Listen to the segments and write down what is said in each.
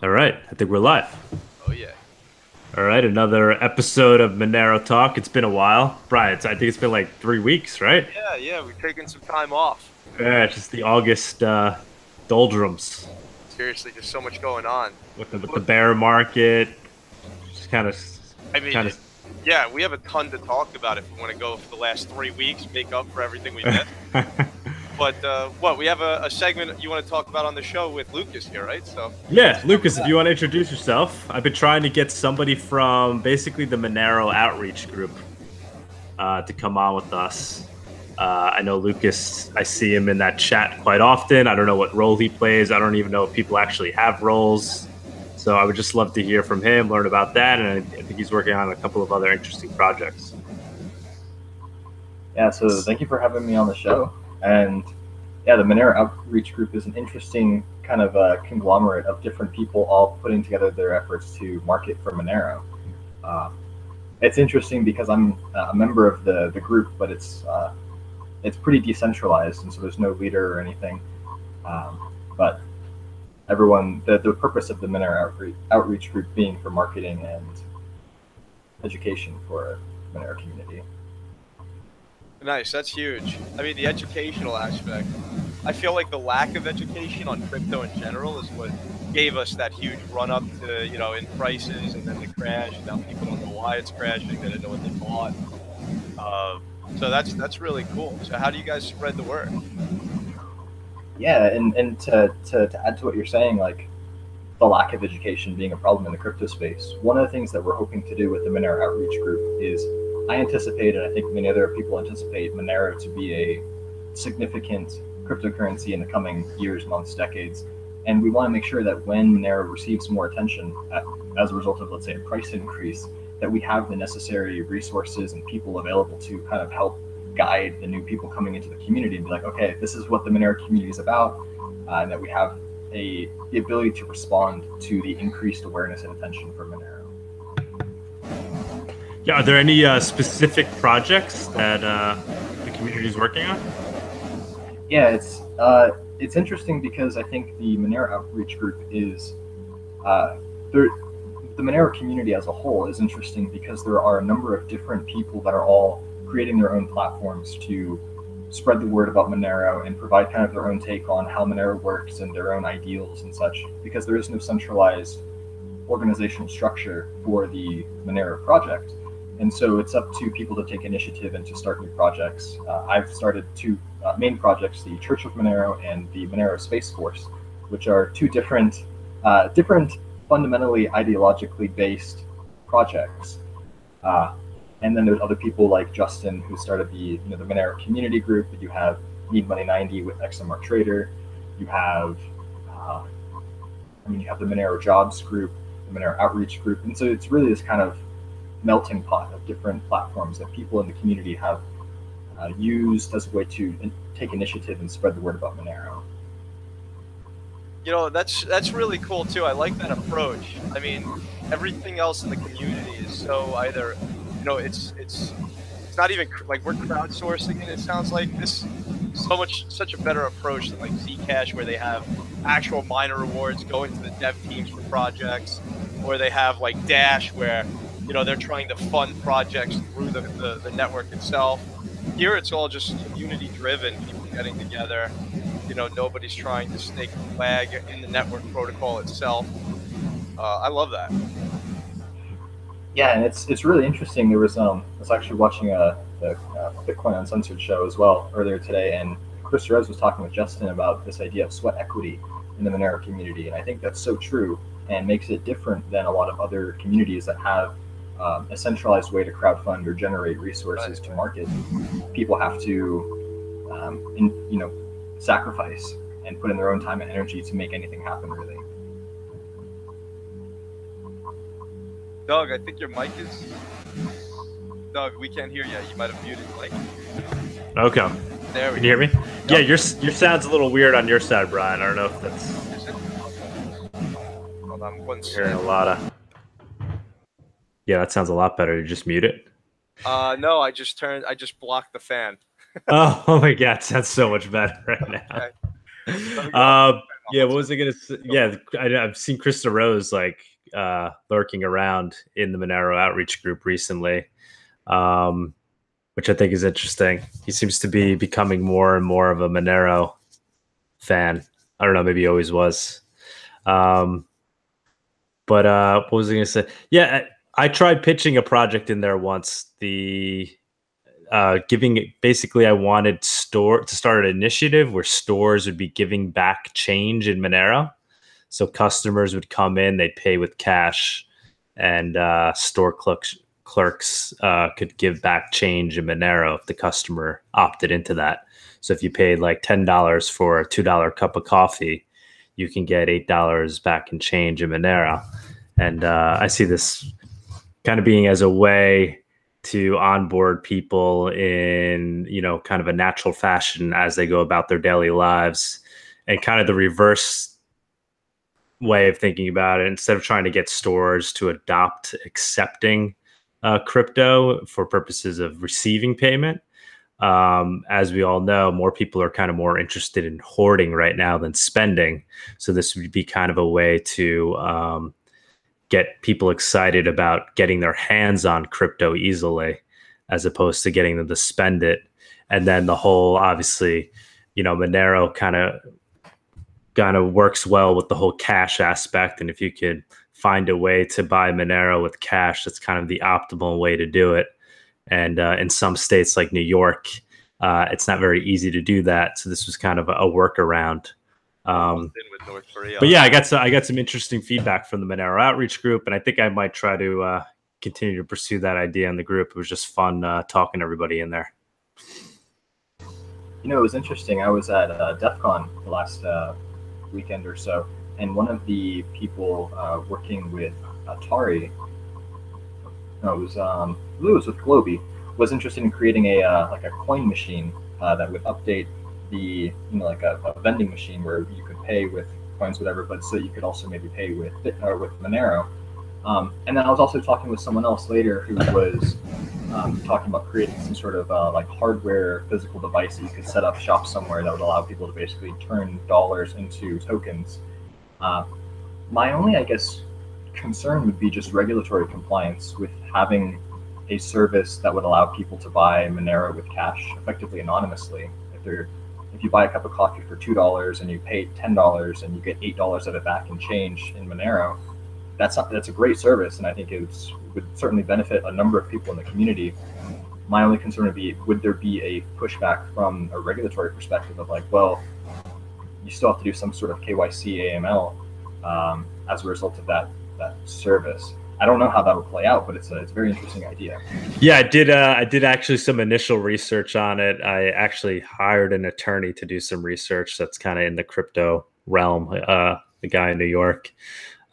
All right, I think we're live. Oh yeah. All right, another episode of Monero Talk. It's been a while, Brian. I think it's been like 3 weeks, right? Yeah, we've taken some time off. Yeah, it's just the August doldrums Seriously, just so much going on. with the Look, bear market. Just I mean, kind of. yeah, we have a ton to talk about if we want to go for the last 3 weeks, make up for everything we missed. But what we have a segment you want to talk about on the show with Lucas here, right? So Yeah, Lucas, if you want to introduce yourself, I've been trying to get somebody from basically the Monero Outreach Group to come on with us. I know Lucas, I see him in that chat quite often. I don't know what role he plays. I don't even know if people actually have roles. So I would just love to hear from him, learn about that. And I think he's working on a couple of other interesting projects. Yeah, so thank you for having me on the show. And yeah, the Monero Outreach Group is an interesting kind of conglomerate of different people all putting together their efforts to market for Monero. Uh, it's interesting because I'm a member of the group, but it's pretty decentralized, and so there's no leader or anything. But everyone, the purpose of the Monero Outreach Group being for marketing and education for Monero community. nice, that's huge. I mean, the educational aspect. I feel like the lack of education on crypto in general is what gave us that huge run up to in prices and then the crash. Now people don't know why it's crashing. They don't know what they bought. Uh, so that's really cool. So how do you guys spread the word? Yeah, and to add to what you're saying, like the lack of education being a problem in the crypto space, one of the things that we're hoping to do with the Monero Outreach Group is I anticipate, and I think many other people anticipate, Monero to be a significant cryptocurrency in the coming years, months, decades. And we want to make sure that when Monero receives more attention as a result of, let's say, a price increase, that we have the necessary resources and people available to kind of help guide the new people coming into the community and be like, okay, this is what the Monero community is about, and that we have the ability to respond to the increased awareness and attention for Monero. Yeah, are there any specific projects that the community is working on? Yeah, it's interesting because I think the Monero Outreach Group is there. The Monero community as a whole is interesting because there are a number of different people that are all creating their own platforms to spread the word about Monero and provide kind of their own take on how Monero works and their own ideals and such, because there is no centralized organizational structure for the Monero project. And so it's up to people to take initiative and to start new projects. I've started two main projects, the Church of Monero and the Monero Space Force, which are two different fundamentally ideologically based projects. And then there's other people like Justin who started the Monero community group. You have Need Money 90 with XMR Trader. You have you have the Monero Jobs group, the Monero Outreach group, and so it's really this kind of melting pot of different platforms that people in the community have used as a way to take initiative and spread the word about Monero. That's really cool too. I like that approach. I mean, everything else in the community is so either, it's not even like we're crowdsourcing it. It sounds like this such a better approach than like Zcash, where they have actual miner rewards going to the dev teams for projects, or they have like Dash, where they're trying to fund projects through the network itself. Here it's all just community driven, people getting together. Nobody's trying to stake a flag in the network protocol itself. I love that. Yeah, and it's really interesting. I was actually watching the Bitcoin Uncensored show as well earlier today, and Chris Rose was talking with Justin about this idea of sweat equity in the Monero community, and I think that's so true and makes it different than a lot of other communities that have a centralized way to crowdfund or generate resources to market. People have to, sacrifice and put in their own time and energy to make anything happen, really. Doug, I think your mic is. Doug, we can't hear you. You might have muted the mic. Okay. There we Can you hear me? Yep. Yeah, your sound's a little weird on your side, Brian. I don't know if that's. Is it? Hold on one Hearing a second. lot of. Yeah, that sounds a lot better. You just mute it. No, I just blocked the fan. Oh my God, sounds so much better right now. Okay. Let me go Uh, Yeah, what was I gonna say? Yeah, I've seen Krista Rose like lurking around in the Monero Outreach Group recently, um, which I think is interesting. He seems to be becoming more and more of a Monero fan. I don't know, maybe he always was. Um, but what was I gonna say? Yeah, I tried pitching a project in there once. Giving basically, I wanted store to start an initiative where stores would be giving back change in Monero. So customers would come in, they'd pay with cash, and store clerks could give back change in Monero if the customer opted into that. So if you paid like $10 for a $2 cup of coffee, you can get $8 back in change in Monero. And I see this kind of being as a way to onboard people in, kind of a natural fashion as they go about their daily lives, and kind of the reverse way of thinking about it. Instead of trying to get stores to adopt accepting crypto for purposes of receiving payment, as we all know, more people are kind of more interested in hoarding right now than spending. So this would be kind of a way to get people excited about getting their hands on crypto easily, as opposed to getting them to spend it. And then the whole, obviously, Monero kind of works well with the whole cash aspect. And if you could find a way to buy Monero with cash, that's kind of the optimal way to do it. And in some states like New York, it's not very easy to do that. So this was kind of a workaround. With North Korea. But yeah, I got some interesting feedback from the Monero Outreach Group, and I think I might try to continue to pursue that idea in the group. It was just fun talking to everybody in there. It was interesting. I was at DEF CON the last weekend or so, and one of the people working with Atari, it was with Globy, was interested in creating a coin machine that would update the like a vending machine where you could pay with coins, whatever, but so you could also maybe pay with Monero. And then I was also talking with someone else later who was talking about creating some sort of like hardware physical device that you could set up shop somewhere that would allow people to basically turn dollars into tokens. My only, I guess, concern would be just regulatory compliance with having a service that would allow people to buy Monero with cash effectively anonymously. If you buy a cup of coffee for $2 and you pay $10 and you get $8 of it back in change in Monero, that's a great service, and I think it would certainly benefit a number of people in the community. My only concern would be, would there be a pushback from a regulatory perspective of like, well, you still have to do some sort of KYC AML as a result of that service. I don't know how that will play out, but it's a very interesting idea. Yeah, I did actually some initial research on it. I actually hired an attorney to do some research that's kind of in the crypto realm, the guy in New York.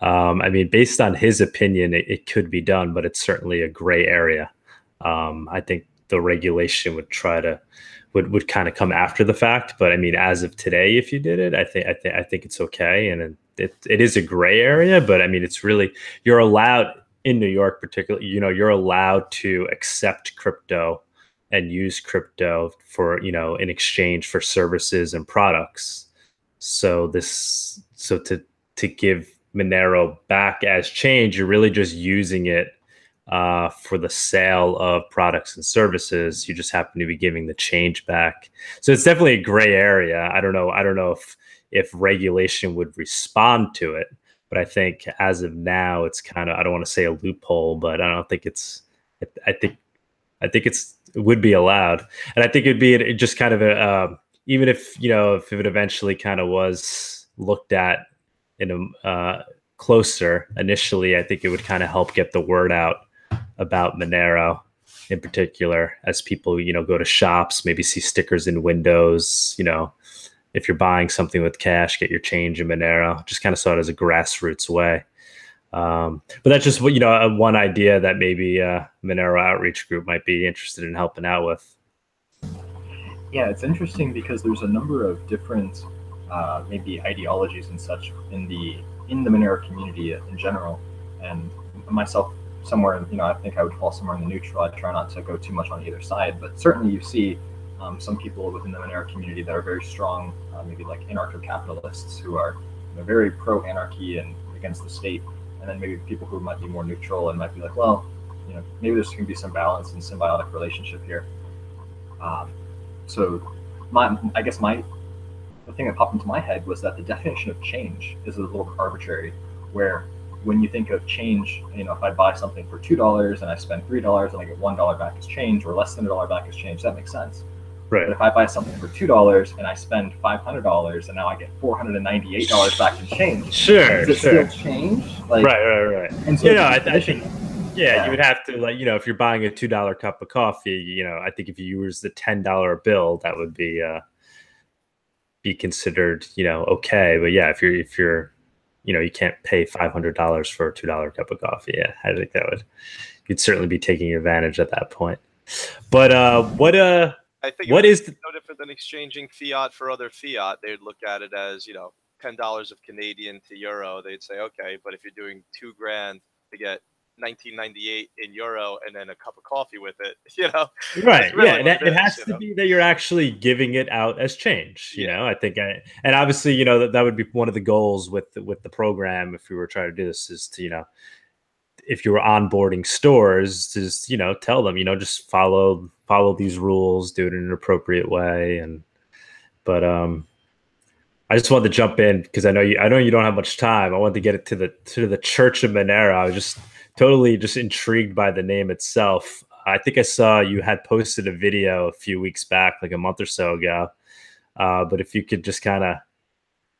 I mean, based on his opinion, it could be done, but it's certainly a gray area. I think the regulation would kind of come after the fact. But I mean, as of today, if you did it, I think it's okay. And it is a gray area, but I mean, it's really, you're allowed in New York, particularly, you're allowed to accept crypto and use crypto for, in exchange for services and products. So to give Monero back as change, you're really just using it for the sale of products and services. You just happen to be giving the change back. So it's definitely a gray area. I don't know if regulation would respond to it, but I think as of now, it's kind of, I don't want to say a loophole, but I don't think I think it would be allowed. And I think it'd be just kind of even if it eventually kind of was looked at in a closer initially, I think it would kind of help get the word out about Monero in particular, as people, go to shops, maybe see stickers in windows, if you're buying something with cash, get your change in Monero. Just kind of saw it as a grassroots way. But that's just one idea that maybe Monero Outreach Group might be interested in helping out with. Yeah, it's interesting because there's a number of different maybe ideologies and such in the Monero community in general, and myself somewhere, I think I would fall somewhere in the neutral. I try not to go too much on either side, but certainly you see some people within the Monero community that are very strong, maybe like anarcho-capitalists who are very pro-anarchy and against the state, and then maybe people who might be more neutral and might be like, well, maybe there's going to be some balance and symbiotic relationship here. So the thing that popped into my head was that the definition of change is a little bit arbitrary, where when you think of change, if I buy something for $2 and I spend $3 and I get $1 back as change, or less than $1 back as change, that makes sense. Right. But if I buy something for $2 and I spend $500 and now I get $498 back in change, sure, is it still change? Like, right. And so I think, you would have to, if you're buying a $2 cup of coffee, I think if you use the $10 bill, that would be considered, okay. But yeah, if you're you can't pay $500 for a $2 cup of coffee. Yeah, I think you'd certainly be taking advantage at that point. But I think what is no different than exchanging fiat for other fiat? They'd look at it as $10 of Canadian to euro. They'd say, okay, but if you're doing $2,000 to get 1998 in euro and then a cup of coffee with it, right? Really it has to be that you're actually giving it out as change. I think, and obviously, that would be one of the goals with the program if we were trying to do this is to if you were onboarding stores, just tell them just follow these rules, do it in an appropriate way, but I just wanted to jump in because I know you don't have much time. I wanted to get it to the Church of Monero. I was just totally intrigued by the name itself. I think I saw you had posted a video a few weeks back, like a month or so ago. But if you could just kind of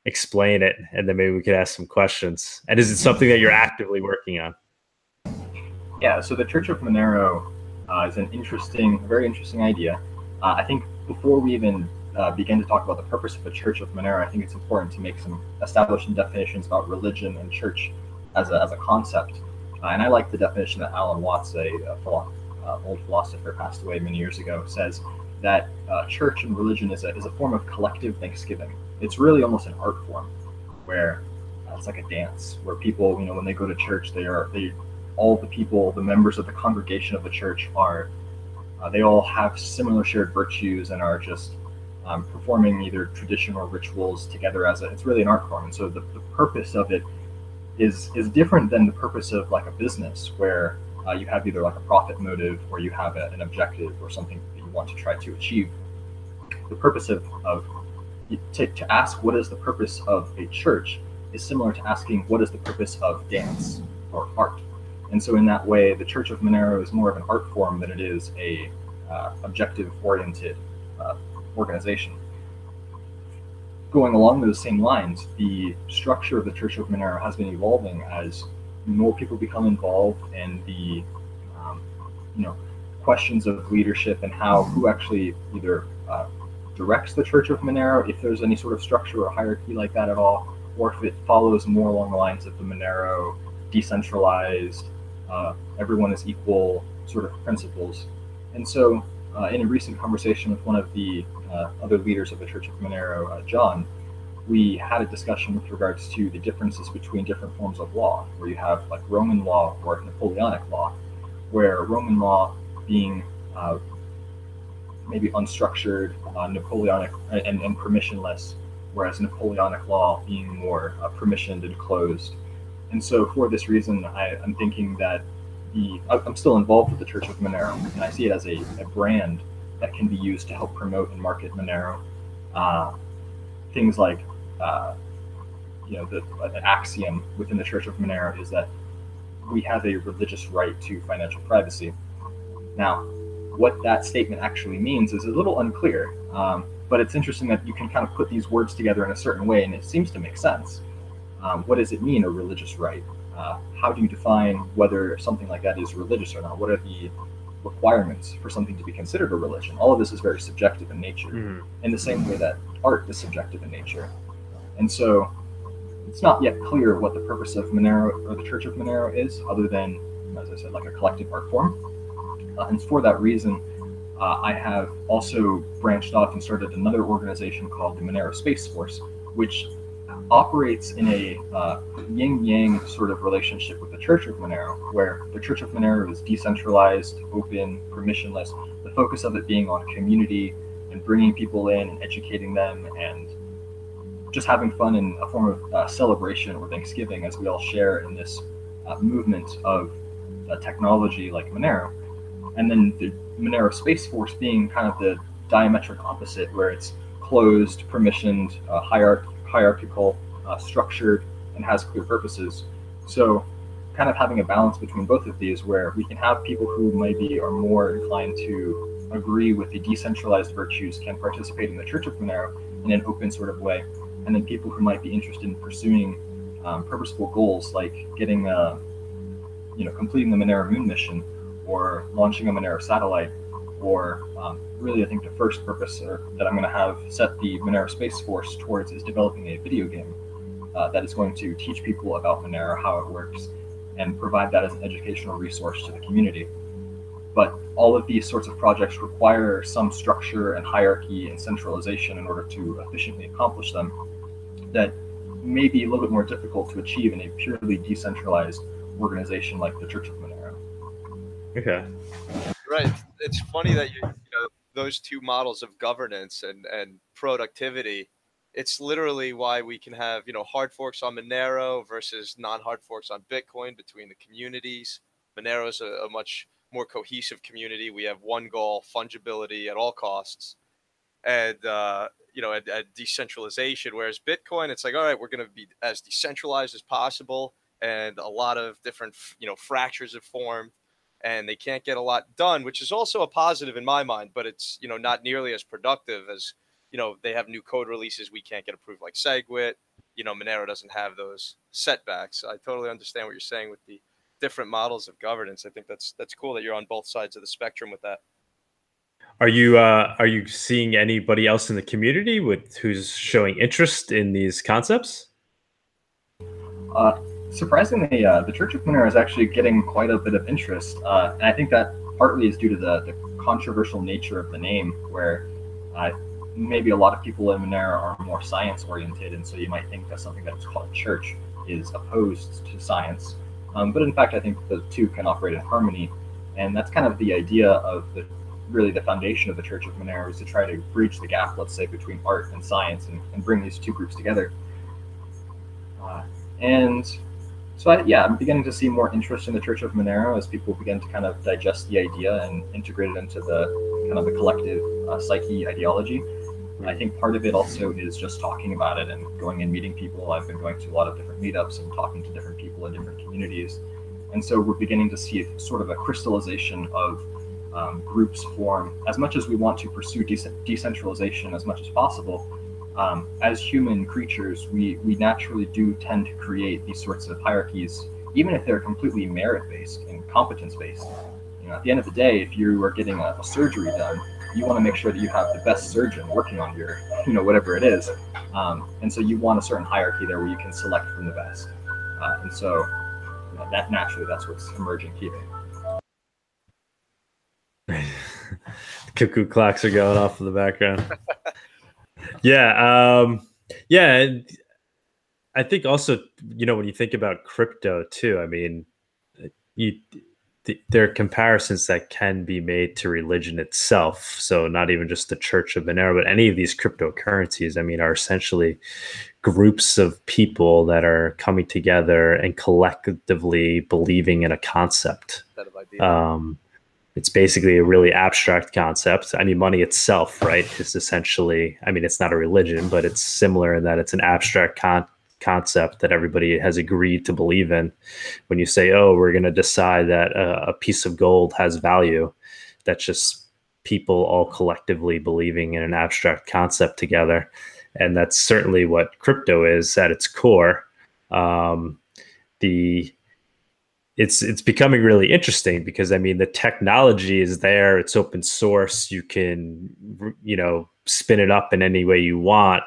explain it, and then maybe we could ask some questions. And is it something that you're actively working on? Yeah. So the Church of Monero is an very interesting idea. I think before we even begin to talk about the purpose of the Church of Monero, I think it's important to make some establishing definitions about religion and church as a concept. And I like the definition that Alan Watts, old philosopher, passed away many years ago, says that church and religion is a form of collective thanksgiving. It's really almost an art form, where it's like a dance, where people, when they go to church, all the people, the members of the congregation of the church they all have similar shared virtues and are just performing either traditional rituals together it's really an art form. And so the purpose of it is different than the purpose of like a business, where you have either like a profit motive or you have an objective or something that you want to try to achieve. The purpose to ask what is the purpose of a church is similar to asking what is the purpose of dance or art. And so in that way, the Church of Monero is more of an art form than it is a objective-oriented organization. Going along those same lines, the structure of the Church of Monero has been evolving as more people become involved, and the questions of leadership and who actually either directs the Church of Monero, if there's any sort of structure or hierarchy like that at all, or if it follows more along the lines of the Monero decentralized, everyone is equal sort of principles. And so in a recent conversation with one of the other leaders of the Church of Monero, John, we had a discussion with regards to the differences between different forms of law, where you have like Roman law or Napoleonic law, where Roman law being maybe unstructured, Napoleonic and permissionless, whereas Napoleonic law being more permissioned and closed. And so for this reason, I'm thinking that I'm still involved with the Church of Monero, and I see it as a brand that can be used to help promote and market Monero. Things like, the axiom within the Church of Monero is that we have a religious right to financial privacy. Now, what that statement actually means is a little unclear, but it's interesting that you can kind of put these words together in a certain way, and it seems to make sense. What does it mean, a religious right? How do you define whether something like that is religious or not? What are the requirements for something to be considered a religion? All of this is very subjective in nature, in the same way that art is subjective in nature. And so it's not yet clear what the purpose of Monero or the Church of Monero is, other than, as I said, like a collective art form. And for that reason, I have also branched off and started another organization called the Monero Space Force, which operates in a yin-yang sort of relationship with the Church of Monero, where the Church of Monero is decentralized, open, permissionless, the focus of it being on community and bringing people in and educating them and just having fun in a form of celebration or Thanksgiving as we all share in this movement of technology like Monero. And then the Monero Space Force being kind of the diametric opposite, where it's closed, permissioned, hierarchical, structured, and has clear purposes. So kind of having a balance between both of these, where we can have people who maybe are more inclined to agree with the decentralized virtues can participate in the Church of Monero in an open sort of way, and then people who might be interested in pursuing purposeful goals like getting completing the Monero moon mission or launching a Monero satellite, or really I think the first purpose that I'm going to have set the Monero Space Force towards is developing a video game that is going to teach people about Monero, how it works, and provide that as an educational resource to the community. But all of these sorts of projects require some structure and hierarchy and centralization in order to efficiently accomplish them that may be a little bit more difficult to achieve in a purely decentralized organization like the Church of Monero. Okay. Right. It's funny that those two models of governance and productivity, it's literally why we can have, hard forks on Monero versus non-hard forks on Bitcoin between the communities. Monero is a much more cohesive community. We have one goal, fungibility at all costs, and at decentralization. Whereas Bitcoin, it's like, all right, we're going to be as decentralized as possible, and a lot of different fractures have formed, and they can't get a lot done, which is also a positive in my mind. But it's not nearly as productive as they have new code releases we can't get approved, like Segwit. Monero doesn't have those setbacks. I totally understand what you're saying with the different models of governance. I think that's cool that you're on both sides of the spectrum with that. Are you seeing anybody else in the community who's showing interest in these concepts? Surprisingly, the Church of Monero is actually getting quite a bit of interest, and I think that partly is due to the controversial nature of the name, where maybe a lot of people in Monero are more science-oriented, and so you might think that something that's called church is opposed to science. But in fact, I think the two can operate in harmony, and that's kind of the idea of really the foundation of the Church of Monero, is to try to bridge the gap, let's say, between art and science, and bring these two groups together. And so I'm beginning to see more interest in the Church of Monero as people begin to kind of digest the idea and integrate it into the kind of the collective psyche ideology. I think part of it also is just talking about it and going and meeting people. I've been going to a lot of different meetups and talking to different people in different communities. And so we're beginning to see sort of a crystallization of groups form. As much as we want to pursue decentralization as much as possible, as human creatures, we naturally do tend to create these sorts of hierarchies, even if they're completely merit-based and competence-based. At the end of the day, if you are getting a surgery done, you want to make sure that you have the best surgeon working on your, whatever it is. And so you want a certain hierarchy there where you can select from the best. And so that naturally, that's what's emerging here. Cuckoo clocks are going off in the background. Yeah. I think also, when you think about crypto too, I mean, there are comparisons that can be made to religion itself. So not even just the Church of Monero, but any of these cryptocurrencies, I mean, are essentially groups of people that are coming together and collectively believing in a concept. It's basically a really abstract concept. I mean, money itself, right, is essentially, I mean, it's not a religion, but it's similar in that it's an abstract concept that everybody has agreed to believe in. When you say, oh, we're going to decide that a piece of gold has value, that's just people all collectively believing in an abstract concept together. And that's certainly what crypto is at its core. It's becoming really interesting because, I mean, the technology is there. It's open source. You can, spin it up in any way you want.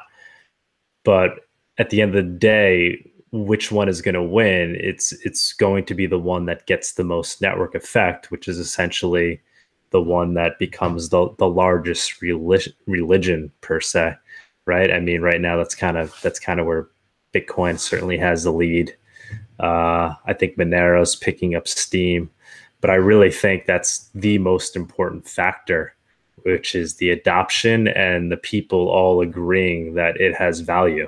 But at the end of the day, which one is going to win? It's going to be the one that gets the most network effect, which is essentially the one that becomes the largest religion per se, right? I mean, right now that's kind of where Bitcoin certainly has the lead. I think Monero's picking up steam, but I really think that's the most important factor which is the adoption and the people all agreeing that it has value.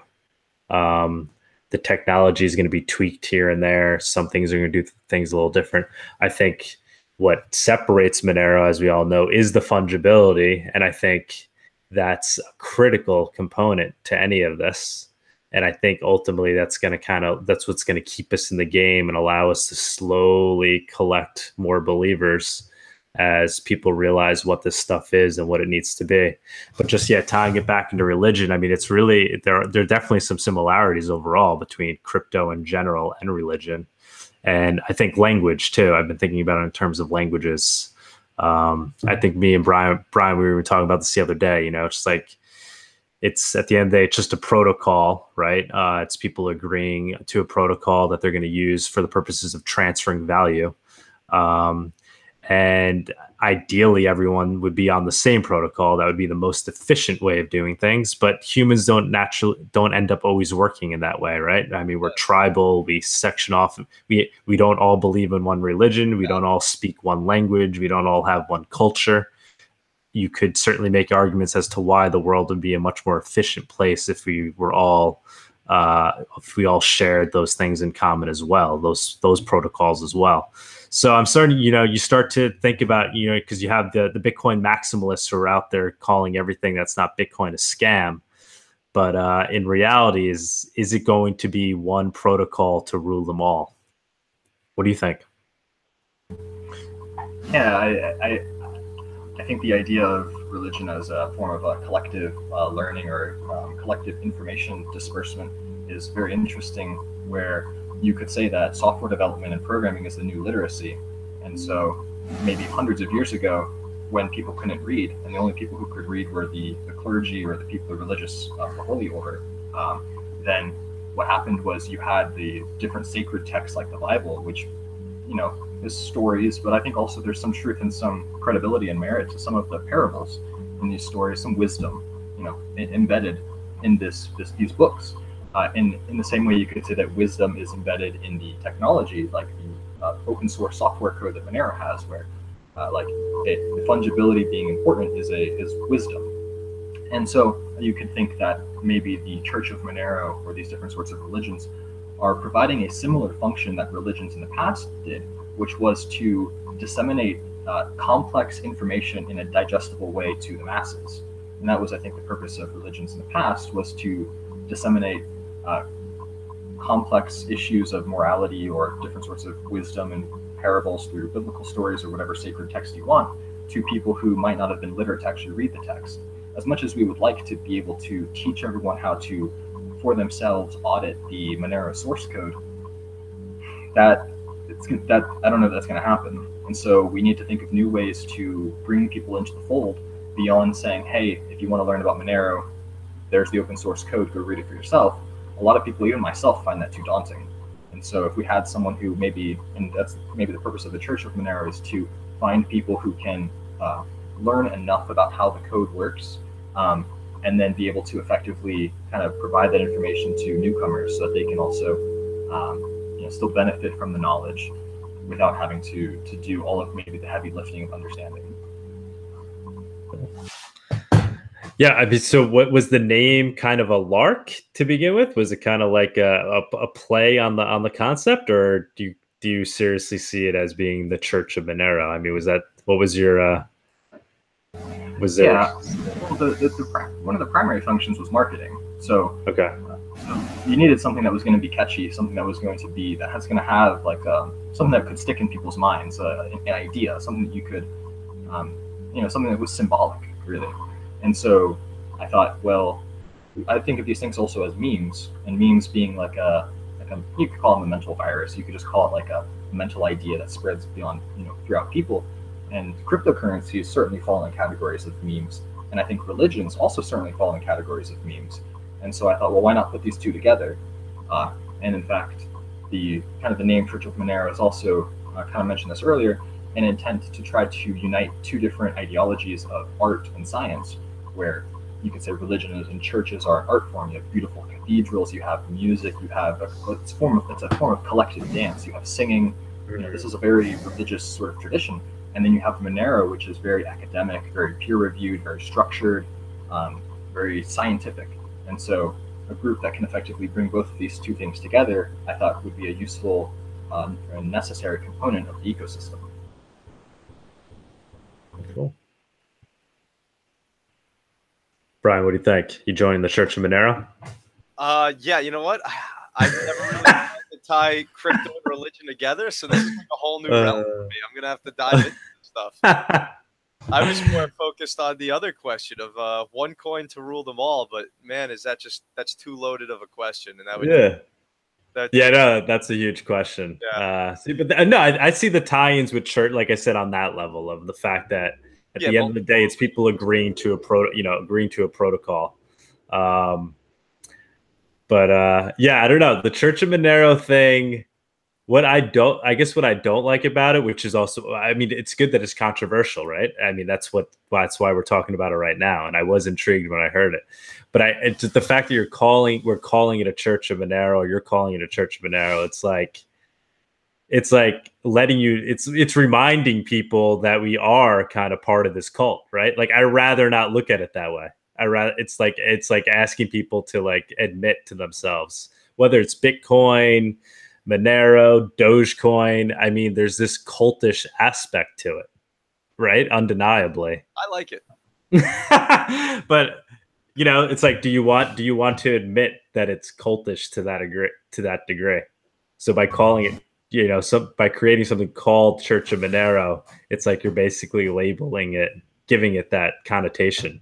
The technology is going to be tweaked here and there. Some things are going to do things a little different. I think what separates Monero, as we all know, is the fungibility. And I think that's a critical component to any of this. And I think ultimately that's what's going to keep us in the game and allow us to slowly collect more believers as people realize what this stuff is and what it needs to be. But just tying it back into religion, I mean, it's really there are definitely some similarities overall between crypto in general and religion. And I think language too. I've been thinking about it in terms of languages. I think me and Brian, we were talking about this the other day. It's just like, it's at the end of the day, it's just a protocol, right? It's people agreeing to a protocol that they're going to use for the purposes of transferring value. And ideally, everyone would be on the same protocol. That would be the most efficient way of doing things. But humans don't end up always working in that way, right? I mean, we're tribal. We section off. We don't all believe in one religion. We don't all speak one language. We don't all have one culture. You could certainly make arguments as to why the world would be a much more efficient place if we all shared those things in common as well, those protocols as well. So I'm starting, you start to think about, because you have the Bitcoin maximalists who are out there calling everything that's not Bitcoin a scam. But in reality, is it going to be one protocol to rule them all? What do you think? Yeah, I think the idea of religion as a form of a collective learning or collective information disbursement is very interesting, where you could say that software development and programming is the new literacy. And so maybe hundreds of years ago, when people couldn't read, and the only people who could read were the clergy or the people, the religious, the holy order, then what happened was you had the different sacred texts like the Bible, which, is stories, but I think also there's some truth and some credibility and merit to some of the parables in these stories, some wisdom, embedded in these books. In the same way, you could say that wisdom is embedded in the technology, like the open source software code that Monero has, where the fungibility being important is wisdom. And so you could think that maybe the Church of Monero or these different sorts of religions are providing a similar function that religions in the past did, which was to disseminate complex information in a digestible way to the masses. And that was, I think, the purpose of religions in the past, was to disseminate complex issues of morality or different sorts of wisdom and parables through biblical stories or whatever sacred text you want to people who might not have been literate to actually read the text. As much as we would like to be able to teach everyone how to, for themselves, audit the Monero source code, that I don't know if that's going to happen. And so we need to think of new ways to bring people into the fold beyond saying, hey, if you want to learn about Monero, there's the open source code, go read it for yourself. A lot of people, even myself, find that too daunting. And so if we had someone who and that's maybe the purpose of the Church of Monero, is to find people who can learn enough about how the code works, and then be able to effectively kind of provide that information to newcomers so that they can also still benefit from the knowledge without having to do all of maybe the heavy lifting of understanding. Yeah, I mean, so what was the name? Kind of a lark to begin with? Was it kind of like a play on the concept, or do you seriously see it as being the Church of Monero? I mean, what was your was there? Yeah, well, one of the primary functions was marketing. So okay. So you needed something that was going to be catchy, something that was going to have like something that could stick in people's minds, an idea, something that you could, something that was symbolic, really. And so I thought, well, I think of these things also as memes, and memes being like you could call them a mental virus. You could just call it like a mental idea that spreads beyond, throughout people. And cryptocurrencies certainly fall in categories of memes, and I think religions also certainly fall in categories of memes. And so I thought, well, why not put these two together? And in fact, the name Church of Monero is also, kind of mentioned this earlier, an intent to try to unite two different ideologies of art and science, where you could say religion and churches are an art form. You have beautiful cathedrals, you have music, you have it's a form of collective dance. You have singing. This is a very religious sort of tradition. And then you have Monero, which is very academic, very peer-reviewed, very structured, very scientific. And so a group that can effectively bring both of these two things together, I thought would be a useful and necessary component of the ecosystem. Cool. Brian, what do you think? You joining the Church of Monero? Yeah, you know what? I've never really tried to tie crypto and religion together, so this is like a whole new realm for me. I'm gonna have to dive into this stuff. I was more focused on the other question of one coin to rule them all, but man, that's too loaded of a question, and that would no, that's a huge question. Yeah. No, I see the tie-ins with church, like I said, on that level of the fact that at the end of the day, it's people agreeing to a protocol. But yeah, I don't know. The Church of Monero thing, what I don't like about it, which is also, I mean, it's good that it's controversial, right? I mean, that's why we're talking about it right now. And I was intrigued when I heard it. But it's the fact that we're calling it a Church of Monero, you're calling it a Church of Monero. It's like letting you, it's reminding people that we are kind of part of this cult, right? Like, I'd rather not look at it that way. It's like asking people to like admit to themselves, whether it's Bitcoin, Monero, Dogecoin. I mean, there's this cultish aspect to it, right? Undeniably. I like it. But it's like, do you want to admit that it's cultish to that degree? So by calling it, by creating something called Church of Monero, it's like you're basically labeling it, giving it that connotation,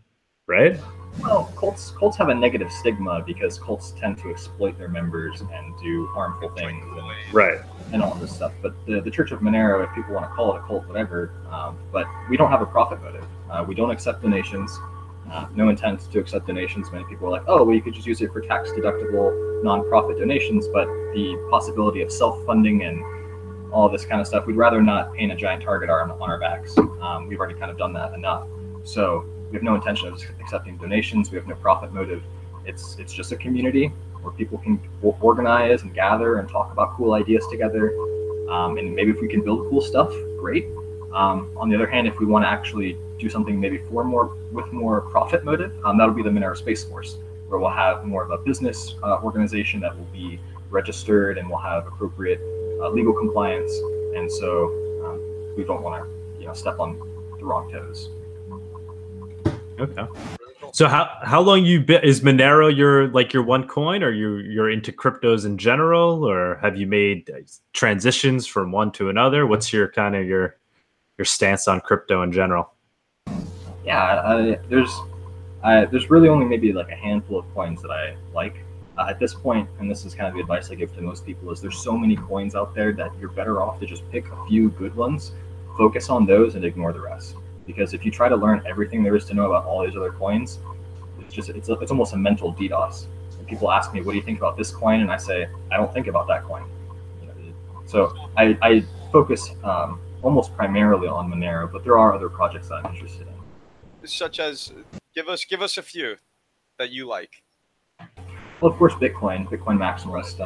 right? Well, cults have a negative stigma because cults tend to exploit their members and do harmful things, and all this stuff. But the Church of Monero, if people want to call it a cult, whatever, but we don't have a profit motive. We don't accept donations. No intent to accept donations. Many people are like, oh, well, you could just use it for tax-deductible, non-profit donations, but the possibility of self-funding and all this kind of stuff, we'd rather not paint a giant target on our backs. We've already kind of done that enough. So we have no intention of accepting donations. We have no profit motive. It's just a community where people can organize and gather and talk about cool ideas together. And maybe if we can build cool stuff, great. On the other hand, if we want to actually do something maybe with more profit motive, that'll be the Monero Space Force, where we'll have more of a business organization that will be registered and will have appropriate legal compliance. And so we don't want to step on the wrong toes. Okay. So how long is Monero your one coin, or you're into cryptos in general, or have you made transitions from one to another? What's your kind of your stance on crypto in general? Yeah, there's really only maybe like a handful of coins that I like at this point, and this is kind of the advice I give to most people, is there's so many coins out there that you're better off to just pick a few good ones, focus on those, and ignore the rest. Because if you try to learn everything there is to know about all these other coins, it's almost a mental DDoS. When people ask me, what do you think about this coin? And I say, I don't think about that coin. So I focus almost primarily on Monero, but there are other projects that I'm interested in. Such as, give us a few that you like. Well, of course, Bitcoin maximalist,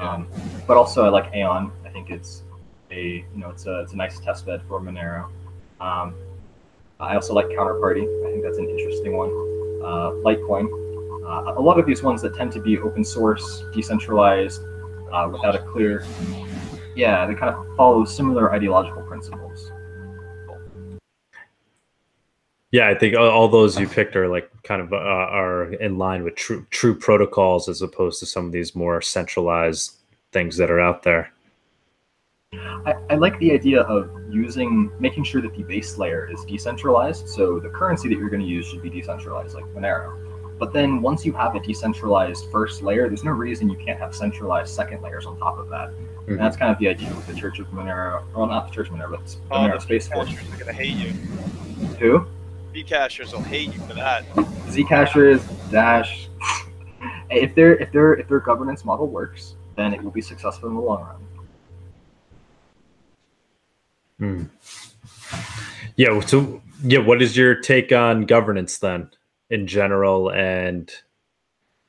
but also I like Aeon. I think it's a nice testbed for Monero. I also like Counterparty. I think that's an interesting one. Litecoin. A lot of these ones that tend to be open source, decentralized, without a clear, they kind of follow similar ideological principles. Yeah, I think all those you picked are like kind of are in line with true protocols, as opposed to some of these more centralized things that are out there. I like the idea of making sure that the base layer is decentralized. So the currency that you're going to use should be decentralized, like Monero. But then once you have a decentralized first layer, there's no reason you can't have centralized second layers on top of that. Mm-hmm. And that's kind of the idea with the Church of Monero. Well, not the Church of Monero, but the Monero Space Force. Zcashers are going to hate you. Who? Zcashers will hate you for that. Zcashers, Dash. If their governance model works, then it will be successful in the long run. Yeah. So what is your take on governance then, in general, and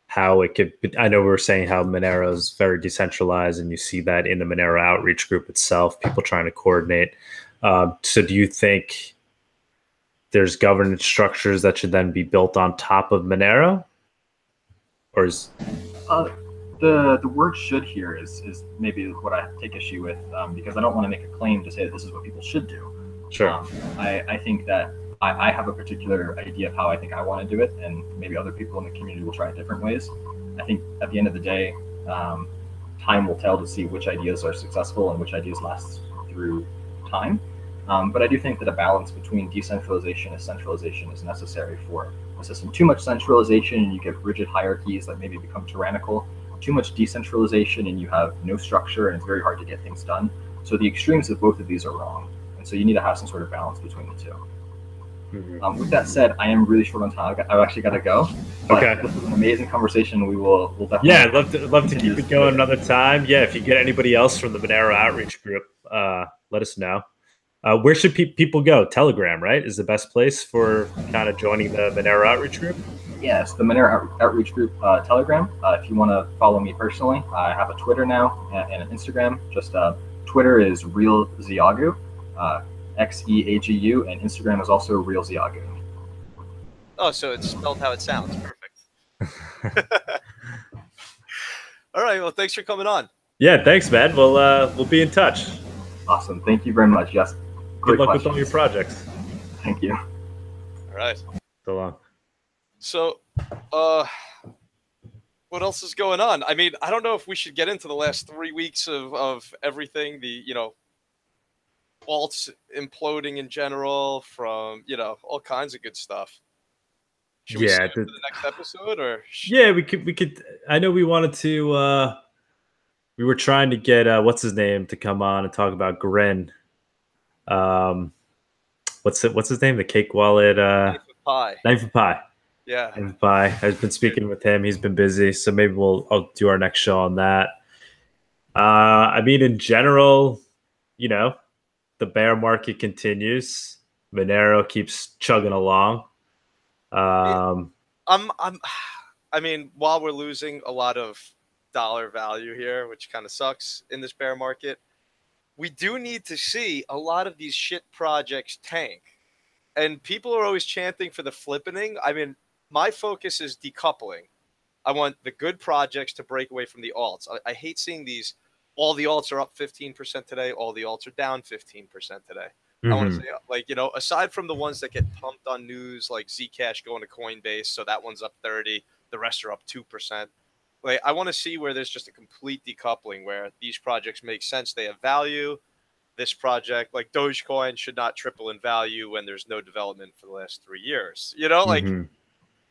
how it could? I know we were saying how Monero is very decentralized, and you see that in the Monero Outreach Group itself, people trying to coordinate. So do you think there's governance structures that should then be built on top of Monero? Or is the word "should" here is maybe what I take issue with, because I don't want to make a claim to say that this is what people should do. sure? I think that I have a particular idea of how I think I want to do it, and maybe other people in the community will try it different ways. I think at the end of the day, time will tell to see which ideas are successful and which ideas last through time. But I do think that a balance between decentralization and centralization is necessary for a system. Too much centralization and you get rigid hierarchies that maybe become tyrannical. Too much decentralization and you have no structure and it's very hard to get things done. So the extremes of both of these are wrong. And so you need to have some sort of balance between the two. With that said, I am really short on time. I've actually got to go. But Okay. this was an amazing conversation. We'll definitely. Yeah, I'd love to keep it going another time. Yeah, if you get anybody else from the Monero Outreach Group, let us know. Where should people go? Telegram, right, is the best place for kind of joining the Monero Outreach Group? Yes, the Monero Outreach Group Telegram. If you want to follow me personally, I have a Twitter now and an Instagram. Just Twitter is Real Xeagu, Xeagu, and Instagram is also Real Xeagu. Oh, so it's spelled how it sounds. Perfect. All right. Well, thanks for coming on. Yeah, thanks, man. We'll be in touch. Awesome. Thank you very much. Yes. Good luck with all your projects. Thank you. All right. So long. So, what else is going on? I mean, I don't know if we should get into the last 3 weeks of everything. The alts imploding in general, from all kinds of good stuff. Should we save it for the next episode, or? Yeah, we could. I know we wanted to. We were trying to get what's his name to come on and talk about Grin. What's his name? The cake wallet. Knife of Pie. Knife of Pie. Yeah. Knife of Pie. I've been speaking with him. He's been busy, so maybe I'll do our next show on that. I mean, in general, the bear market continues. Monero keeps chugging along. I mean, while we're losing a lot of dollar value here, which kind of sucks in this bear market, we do need to see a lot of these shit projects tank. And people are always chanting for the flippening. I mean, my focus is decoupling. I want the good projects to break away from the alts. I hate seeing all the alts are up 15% today, all the alts are down 15% today. I want to say, aside from the ones that get pumped on news, like Zcash going to Coinbase, so that one's up 30, the rest are up 2%. Like, I want to see where there's just a complete decoupling, where these projects make sense, they have value. This project, like Dogecoin, should not triple in value when there's no development for the last 3 years.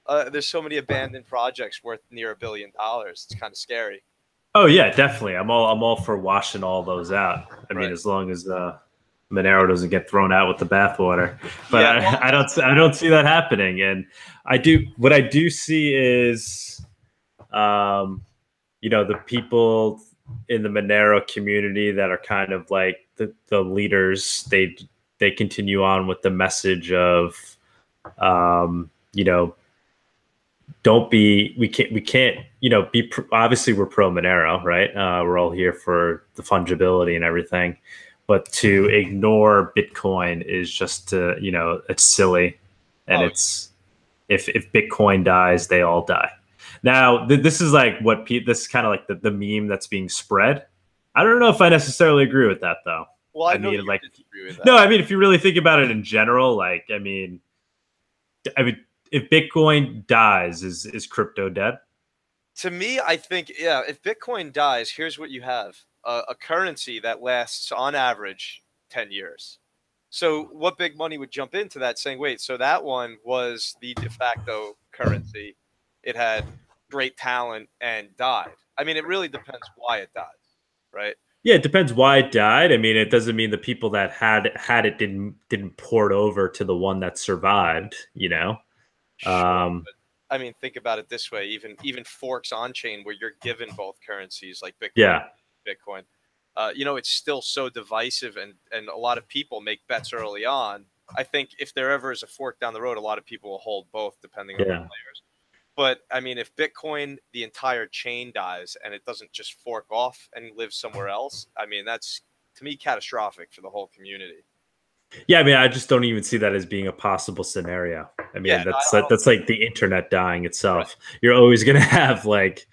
There's so many abandoned projects worth near $1 billion. It's kind of scary. Oh yeah, definitely. I'm all for washing all those out. I mean, as long as Monero doesn't get thrown out with the bathwater. But yeah, I don't see that happening. And what I do see is, the people in the Monero community that are kind of like the leaders, they continue on with the message of, we can't, obviously we're pro Monero, right? We're all here for the fungibility and everything, but to ignore Bitcoin is just it's silly. And if Bitcoin dies, they all die. Now, this is like this is kind of like the meme that's being spread. I don't know if I necessarily agree with that, though. Well, I know you disagree with that. No, I mean, if you really think about it in general, I mean, if Bitcoin dies, is crypto dead? To me, I think, yeah, if Bitcoin dies, here's what you have. A currency that lasts, on average, 10 years. So what big money would jump into that saying, wait, so that one was the de facto currency. It had great talent and died. I mean, it really depends why it died, right? Yeah, it depends why it died. I mean, it doesn't mean the people that had it didn't port over to the one that survived, Sure, but, I mean, think about it this way: even forks on chain where you're given both currencies, like Bitcoin, it's still so divisive, and a lot of people make bets early on. I think if there ever is a fork down the road, a lot of people will hold both, depending on the players. But I mean, if Bitcoin, the entire chain dies and it doesn't just fork off and live somewhere else, I mean, that's, to me, catastrophic for the whole community. Yeah, I mean, I just don't even see that as being a possible scenario. I Yeah, mean, no, that's I don't. that's like the internet dying Right. itself. You're always going to have like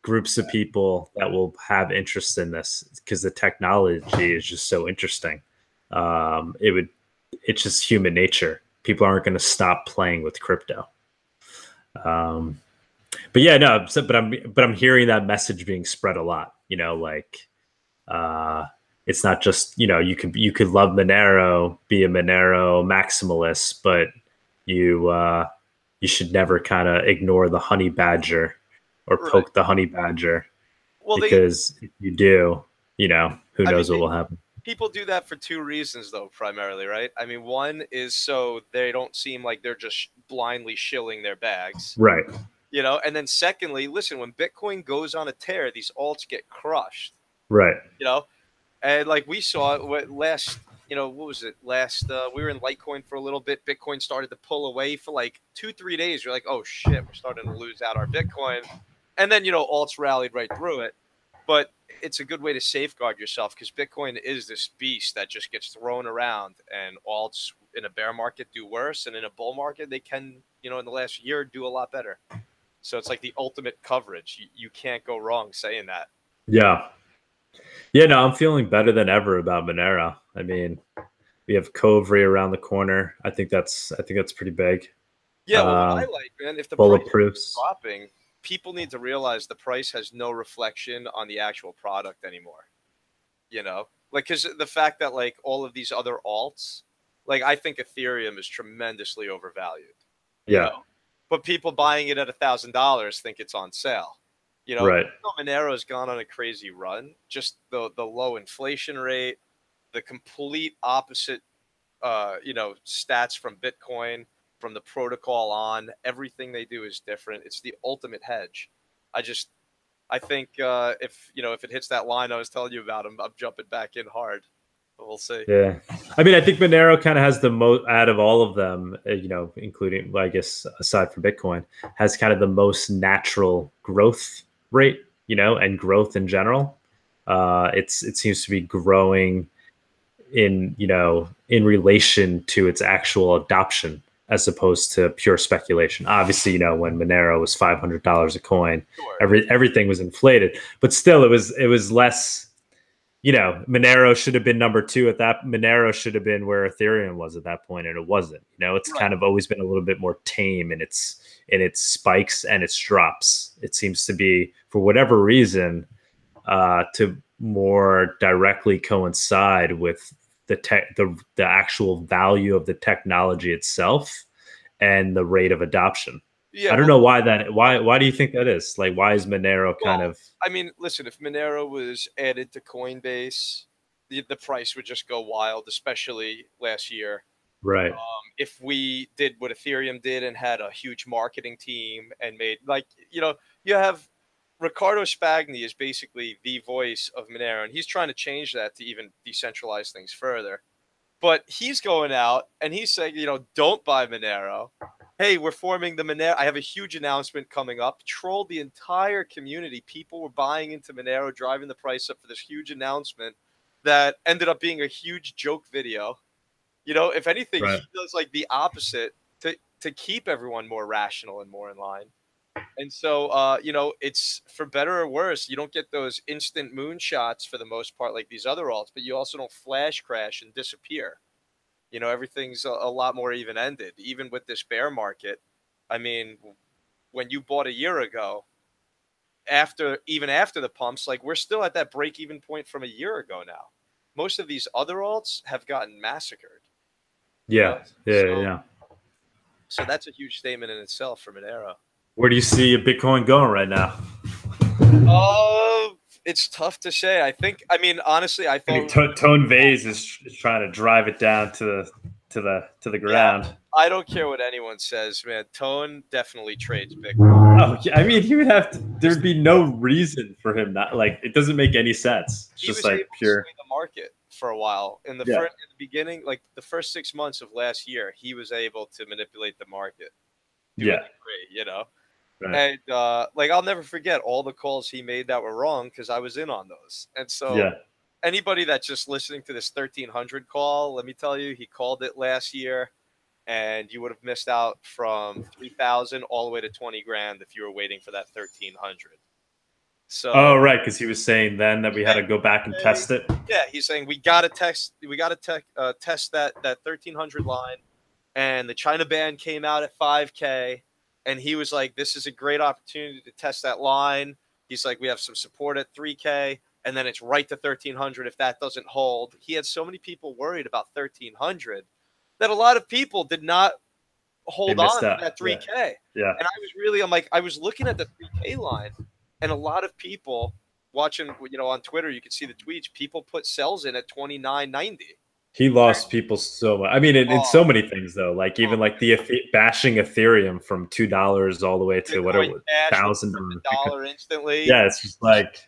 groups of people that will have interest in this because the technology is just so interesting. It would, it's just human nature. People aren't going to stop playing with crypto. Um, but yeah, no. So, but I'm hearing that message being spread a lot. Like uh, it's not just you could love Monero, be a Monero maximalist, but you should never kind of ignore the honey badger or Right. poke the honey badger Well, because if you do, who I mean, knows what will happen. people do that for two reasons, though, primarily, right? I mean, one is so they don't seem like they're just blindly shilling their bags, Right. and then secondly, listen, when Bitcoin goes on a tear, these alts get crushed, Right. you know, and like we saw last, what was it last? We were in Litecoin for a little bit. Bitcoin started to pull away for like 2-3 days. You're like, oh shit, we're starting to lose out our Bitcoin, and then alts rallied right through it. But it's a good way to safeguard yourself because Bitcoin is this beast that just gets thrown around, and alts in a bear market do worse, and in a bull market they can, in the last year do a lot better. So it's like the ultimate coverage. You can't go wrong saying that. Yeah. Yeah. No, I'm feeling better than ever about Monero. I mean, we have Covry around the corner. I think that's pretty big. Yeah, well, what I Um, like, man, if the price is Bulletproofs. dropping, people need to realize the price has no reflection on the actual product anymore. Like because the fact that like all of these other alts, like I think Ethereum is tremendously overvalued. You Yeah. know, but people buying it at $1,000 think it's on sale. Right. Monero's gone on a crazy run. Just the low inflation rate, the complete opposite, stats from Bitcoin, from the protocol on. Everything they do is different. It's the ultimate hedge. I think if it hits that line I was telling you about, I'm jumping back in hard. But we'll see. Yeah. I mean, I think Monero kind of has the most out of all of them, including, well, I guess, aside from Bitcoin, has kind of the most natural growth rate, and growth in general. It seems to be growing in relation to its actual adoption as opposed to pure speculation. Obviously, when Monero was $500 a coin, Sure. everything was inflated, but still it was less. Monero should have been number two at that. Monero should have been where Ethereum was at that point, and it wasn't. It's Right. kind of always been a little bit more tame in its spikes and its drops. It seems to be, for whatever reason, to more directly coincide with the actual value of the technology itself and the rate of adoption. Yeah. I don't Well, know why do you think that is? Like, why is Monero kind well, of I mean, listen, if Monero was added to Coinbase, the price would just go wild, especially last year. right? If we did what Ethereum did and had a huge marketing team and made you have Ricardo Spagni is basically the voice of Monero, and he's trying to change that to even decentralize things further. But he's going out and he's saying, don't buy Monero. Hey, we're forming the Monero. I have a huge announcement coming up. Trolled the entire community. People were buying into Monero, driving the price up for this huge announcement that ended up being a huge joke video. If anything, he Right. does like the opposite to keep everyone more rational and more in line. And so, it's for better or worse. You don't get those instant moonshots for the most part, like these other alts, but you also don't flash crash and disappear. Everything's a lot more even ended, even with this bear market. I mean, when you bought a year ago, even after the pumps, like we're still at that break even point from a year ago now. Most of these other alts have gotten massacred. You know, Yeah, yeah, so yeah. so that's a huge statement in itself from an era. Where do you see Bitcoin going right now? Oh, it's tough to say. I mean, honestly, I I mean, thought, Tone Vase is trying to drive it down to the yeah, ground. I don't care what anyone says, man. Tone definitely trades Bitcoin. Oh, yeah, I mean, he would have to. There'd be no reason for him not. Like, it doesn't make any sense. It's He just was able like to pure. swing the market for a while in the Yeah. beginning, like the first 6 months of last year. He was able to manipulate the market to a Yeah. degree. Right. And like I'll never forget all the calls he made that were wrong because I was in on those. And so Yeah. anybody that's just listening to this 1300 call, let me tell you, he called it last year, and you would have missed out from 3,000 all the way to 20 grand if you were waiting for that 1300. So, oh, right, because he was saying then that we had to go back and test it. Yeah, he's saying we got to test that 1300 line, and the China band came out at 5K, and he was like, "This is a great opportunity to test that line." He's like, "We have some support at 3K, and then it's right to 1300 if that doesn't hold." He had so many people worried about 1300 that a lot of people did not hold on to that 3K. Yeah. And I was looking at the 3K line, and a lot of people watching, on Twitter, you can see the tweets. People put sells in at 29.90. He lost people so much. I mean, in so many things though, like even like the bashing Ethereum from $2 all the way to whatever $1,000 instantly. Yeah, it's just like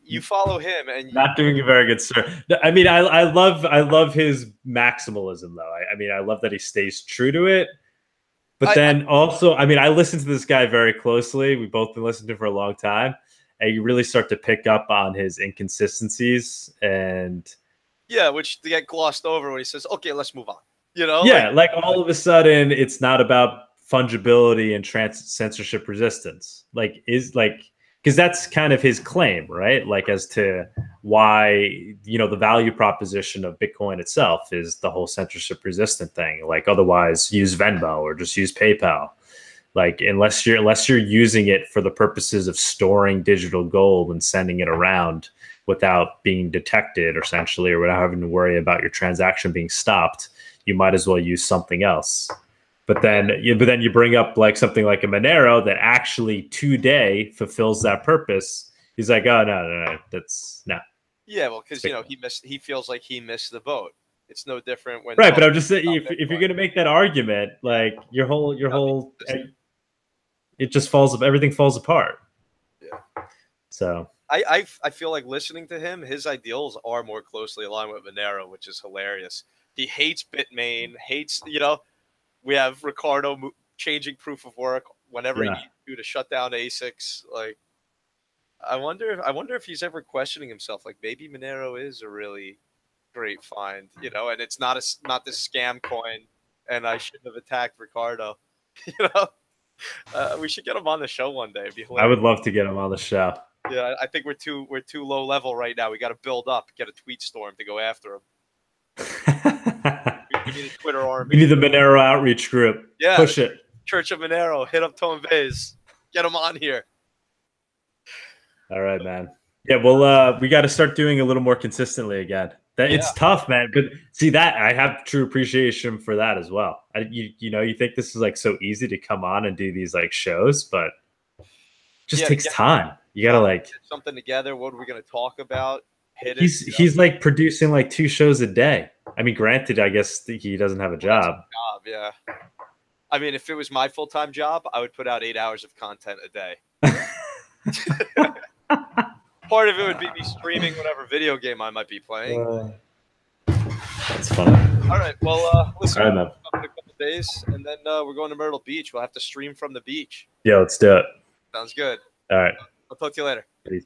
you follow him and not doing a very good service. I mean, I love his maximalism though. I mean, I love that he stays true to it. But then also, I mean, I listen to this guy very closely. We've both been listening to him for a long time, and you really start to pick up on his inconsistencies and. Yeah, which they get glossed over when he says, "Okay, let's move on." Yeah, like all of a sudden, it's not about fungibility and censorship resistance. Because that's kind of his claim, right? Like as to why the value proposition of Bitcoin itself is the whole censorship resistant thing. Like otherwise, use Venmo or just use PayPal. Like unless you're using it for the purposes of storing digital gold and sending it around without being detected, essentially, or without having to worry about your transaction being stopped, you might as well use something else. But then you bring up like something like a Monero that actually today fulfills that purpose. He's like, oh no, that's no. Yeah, well, because he feels like he missed the boat. It's no different when right. But I'm just saying, if you're gonna make that argument, like your whole, it just everything falls apart. Yeah. So. I feel like listening to him, his ideals are more closely aligned with Monero, which is hilarious. He hates Bitmain, we have Ricardo changing proof of work whenever he needs to shut down ASICs. Like, I wonder if he's ever questioning himself. Like, maybe Monero is a really great find, and it's not this scam coin, and I shouldn't have attacked Ricardo. We should get him on the show one day. It'd be hilarious. I would love to get him on the show. Yeah, I think we're too low level right now. We got to build up, get a tweet storm to go after him. We need a Twitter army. We need the Monero Outreach Group. Yeah, push it. Church of Monero, hit up Tone Vase, get him on here. All right, man. Yeah, well, we got to start doing a little more consistently again. It's tough, man. But see that I have true appreciation for that as well. You think this is like so easy to come on and do these like shows, but it just takes time. You gotta like get something together. What are we gonna talk about? He's like producing like 2 shows a day. I mean, granted, I guess he doesn't have a job. Yeah. I mean, if it was my full-time job, I would put out 8 hours of content a day. Part of it would be me streaming whatever video game I might be playing. That's funny. All right. Well, listen, in a couple days, and then we're going to Myrtle Beach. We'll have to stream from the beach. Yeah, let's do it. Sounds good. All right. I'll talk to you later. Peace.